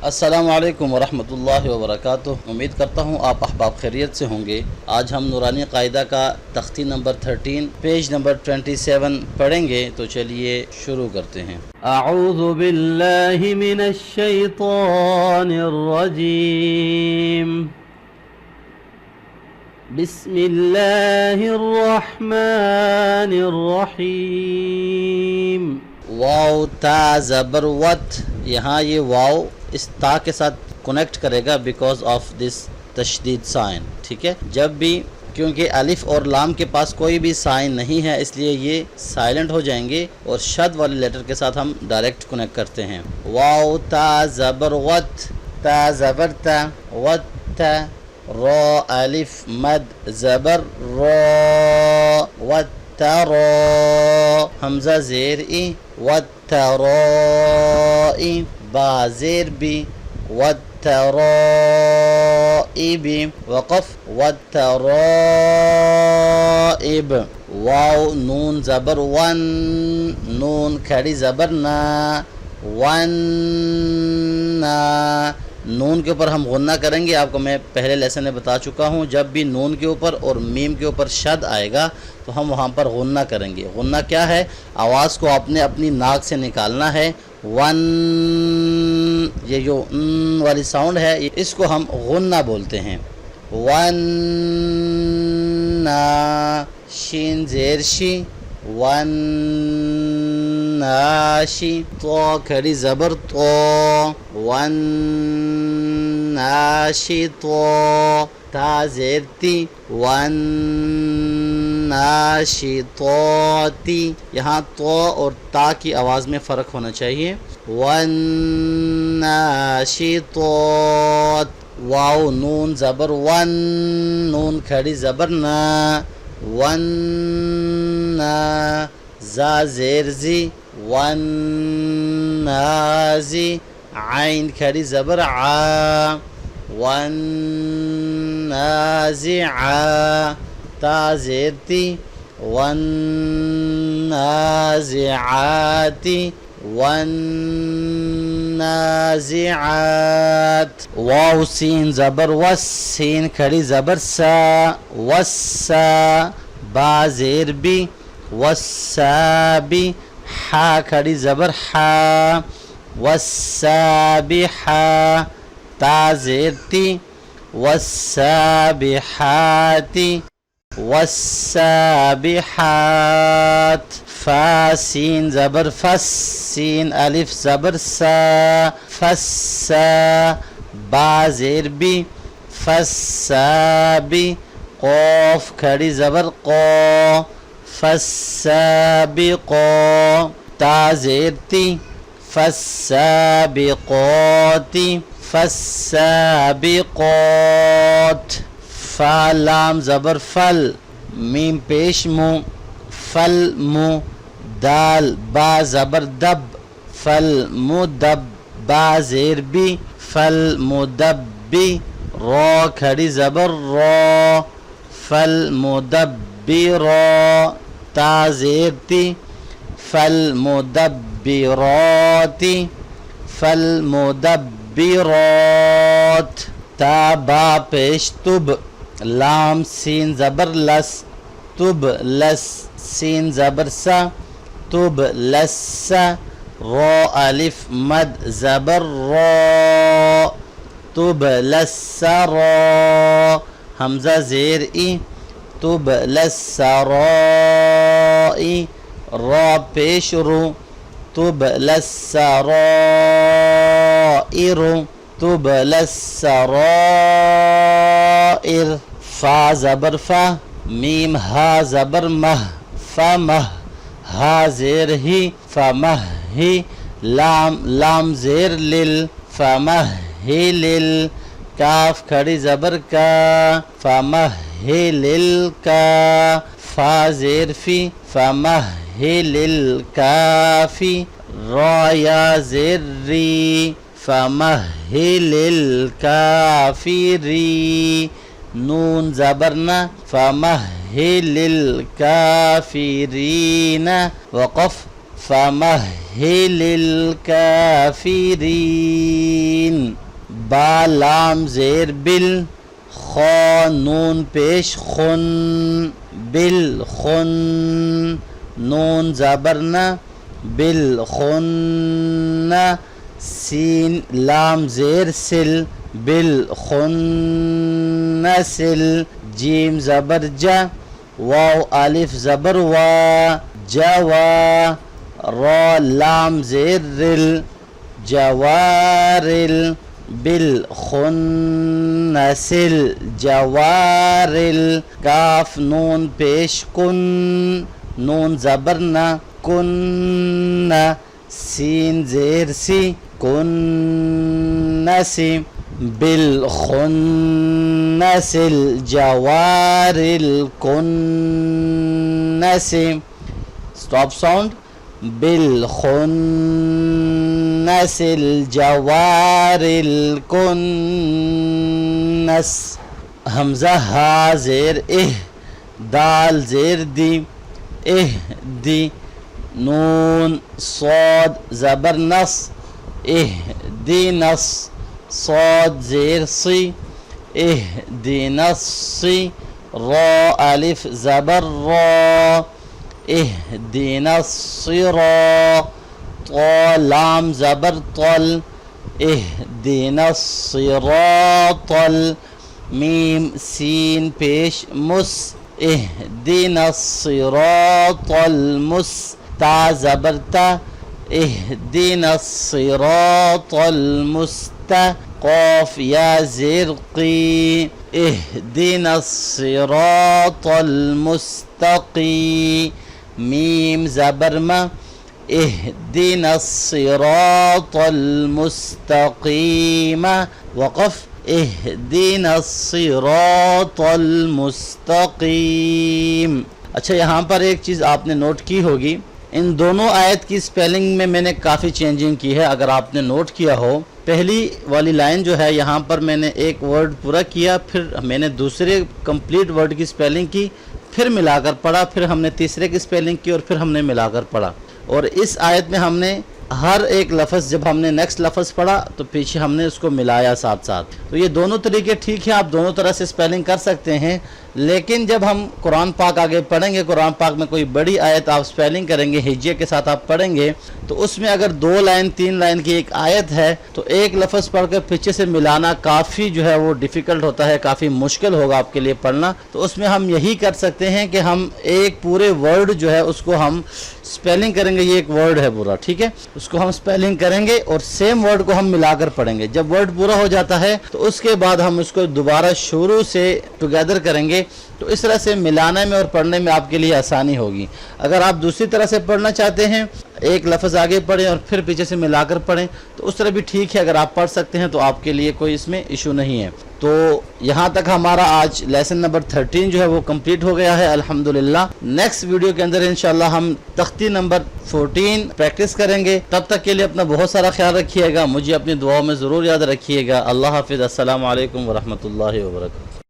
अस्सलामु अलैकुम वरहमतुल्लाहि वबरकातुहू। उम्मीद करता हूँ आप अहबाब खैरियत से होंगे। आज हम नूरानी क़ायदा का तख्ती नंबर 13 पेज नंबर 27 पढ़ेंगे, तो चलिए शुरू करते हैं। अऊज़ु बिल्लाहि मिनश शैतानिर रजीम। बिस्मिल्लाहिर रहमानिर रहीम। वाव ता ज़बर वत, यहाँ ये वाव इस ता के साथ कनेक्ट करेगा बिकॉज ऑफ दिस तशदीद साइन। ठीक है, जब भी, क्योंकि अलिफ और लाम के पास कोई भी साइन नहीं है इसलिए ये साइलेंट हो जाएंगे और शद वाले लेटर के साथ हम डायरेक्ट कनेक्ट करते हैं। वाव ता ज़बर वत, ता ज़बर ता, वत ता, रो अलिफ मद ज़बर रो, वत तरो, हमज़ा ज़ेर ई, वत तरो ई, बा ज़ेर बी, वत तरो ई बी, वक़फ़ वत तरो इब। वाव नून ज़बर वन, नून खड़ी ज़बर ना, वन ना। नून के ऊपर हम गुन्ना करेंगे, आपको मैं पहले लेसन में बता चुका हूँ। जब भी नून के ऊपर और मीम के ऊपर शद आएगा तो हम वहाँ पर गुन्ना करेंगे। गुन्ना क्या है? आवाज़ को आपने अपनी नाक से निकालना है। वन, ये जो वाली साउंड है इसको हम गुन्ना बोलते हैं। वन ना, शीन ज़ेर शी, वन नाशी, तो खड़ी ज़बर तो, वन नाशी तो, ता ज़ेर ती, वन नाशी तो ती। यहाँ तो और ता की आवाज़ में फ़र्क होना चाहिए। वन नाशी तो। वाव नून ज़बर वन, नून खड़ी ज़बर ना, वन ना, जा ज़ेर ज़ी, वन नाज़ी, आइन खड़ी ज़बर आ, वन नाज़िआ, ता ज़ेर ती, वन नाज़िआती, वन नाज़िआत। वाव सीन ज़बर वस, सीन खड़ी ज़बर सा, वस्सा, बा ज़ेर बी, वस्साबी, हा खड़ी ज़बर हा, वस्साबिहा, ता ज़ेर ती, वस्साबिहाती, वस्साबिहात। फा सीन ज़बर फस, सीन अलिफ ज़बर सा, फस्सा, बा ज़ेर बी, फस्साबी, क़ाफ खड़ी ज़बर क़ो, फस्साबिक़ो, ता ज़ेर ती, फस्साबिक़ोती, फस्साबिक़ोत। फा लाम ज़बर फल, मीम पेश मु, फल मु, दाल बा ज़बर दब, फल मुदब, बा ज़ेर बी, फल मुदब्बी, रो खड़ी ज़बर रो, फल मुदब्बिरो, ता ज़ेर ती, फल मुदब्बिरोती, फल मुदब्बिरोत। ता बा पेश तुब, लाम सीन ज़बर लस, तुब लस, सीन ज़बर सा, तुब लस्सा, रो अलिफ मद ज़बर रो, तुब लस्सा रो, हमज़ा ज़ेर ई, तुब लस्सा रो ई, रो पेश रू, तुब लस्सा रो इरु, तुब लस्सा रो इर। फा ज़बर फा, मीम हा ज़बर मह, फमह, हा ज़ेर ही, फमह ही, लाम लाम ज़ेर लिल, फमह ही लिल, काफ खड़ी ज़बर का, फमह ही लिल का, फा ज़ेर फी, फमह ही लिल काफ़ी, रो या ज़ेर री, फमह ही लिल काफ़िरी, नून ज़बर ना, फमह हिलिल काफिरीन, वक़फ़ फमहिलिल काफिरीन, बा लाम ज़ेर बिल, खा नून पेश खुन, बिल खुन, नून ज़बर न, बिल खुन, सीन लाम ज़ेर सिल, बिल खुन्नसिल, जीम ज़बर जा, वाव अलिफ ज़बर वा, जवा, रा लाम ज़ेर रिल, जवारिल, बिल खुन्नसिल, जवारिल, काफ नून पेश कुन, नून ज़बर न, कुन्न, सीन ज़ेर सी, कुन्नसी, बिल खुन्नसिल, जवारिल कुन्नसी, स्टॉप साउंड, बिल खुन्नसिल जवारिल कुन्नस, हमज़ा हा ज़ेर इह, दाल ज़ेर दी, इह दी, नून सौद ज़बर नस, इह दी नस, सौद ज़ेर सी, इह दी नस्सी, रा अलिफ ज़बर रा, इह दी नस्सिरा, ता लाम ज़बर तल, इह दी नस्सिरातल, मीम सीन पेश मुस, इह दी नस्सिरातल मुस, ता ज़बर ता, इह दी नस्सिरातल मुस्ता, क़ाफ या ज़ेर क़ी, इह दी नस्सिरातल मुस्तक़ी, मीम ज़बर मा, इह दी नस्सिरातल मुस्तक़ीमा, वक़फ़, इह दी नस्सिरातल मुस्तक़ीम। अच्छा, यहाँ पर एक चीज़ आपने नोट की होगी, इन दोनों आयत की स्पेलिंग में मैंने काफ़ी चेंजिंग की है। अगर आपने नोट किया हो, पहली वाली लाइन जो है यहाँ पर मैंने एक वर्ड पूरा किया, फिर मैंने दूसरे कंप्लीट वर्ड की स्पेलिंग की, फिर मिलाकर पढ़ा, फिर हमने तीसरे की स्पेलिंग की और फिर हमने मिलाकर पढ़ा। और इस आयत में हमने हर एक लफ्ज़, जब हमने नेक्स्ट लफ्ज़ पढ़ा तो पीछे हमने उसको मिलाया साथ साथ। तो ये दोनों तरीके ठीक है, आप दोनों तरह से स्पेलिंग कर सकते हैं। लेकिन जब हम कुरान पाक आगे पढ़ेंगे, कुरान पाक में कोई बड़ी आयत आप स्पेलिंग करेंगे, हिज्जे के साथ आप पढ़ेंगे, तो उसमें अगर 2 लाइन 3 लाइन की एक आयत है तो एक लफ्ज़ पढ़कर पीछे से मिलाना काफ़ी जो है वो डिफ़िकल्ट होता है, काफ़ी मुश्किल होगा आपके लिए पढ़ना। तो उसमें हम यही कर सकते हैं कि हम एक पूरे वर्ड जो है उसको हम स्पेलिंग करेंगे। ये एक वर्ड है पूरा, ठीक है, उसको हम स्पेलिंग करेंगे और सेम वर्ड को हम मिलाकर पढ़ेंगे। जब वर्ड पूरा हो जाता है तो उसके बाद हम उसको दोबारा शुरू से टुगेदर करेंगे। तो इस तरह से मिलाने में और पढ़ने में आपके लिए आसानी होगी। अगर आप दूसरी तरह से पढ़ना चाहते हैं, एक लफ्ज़ आगे पढ़ें और फिर पीछे से मिलाकर पढ़ें, तो उस तरह भी ठीक है। अगर आप पढ़ सकते हैं तो आपके लिए कोई इसमें इशू नहीं है। तो यहाँ तक हमारा आज लेसन नंबर 13 जो है वो कंप्लीट हो गया है अल्हम्दुलिल्लाह। नेक्स्ट वीडियो के अंदर इंशाल्लाह हम तख्ती नंबर 14 प्रैक्टिस करेंगे। तब तक के लिए अपना बहुत सारा ख्याल रखिएगा, मुझे अपनी दुआओं में ज़रूर याद रखिएगा। अल्लाह हाफिज़। अस्सलामु अलैकुम वरहमतुल्लाहि वबरकातुहू।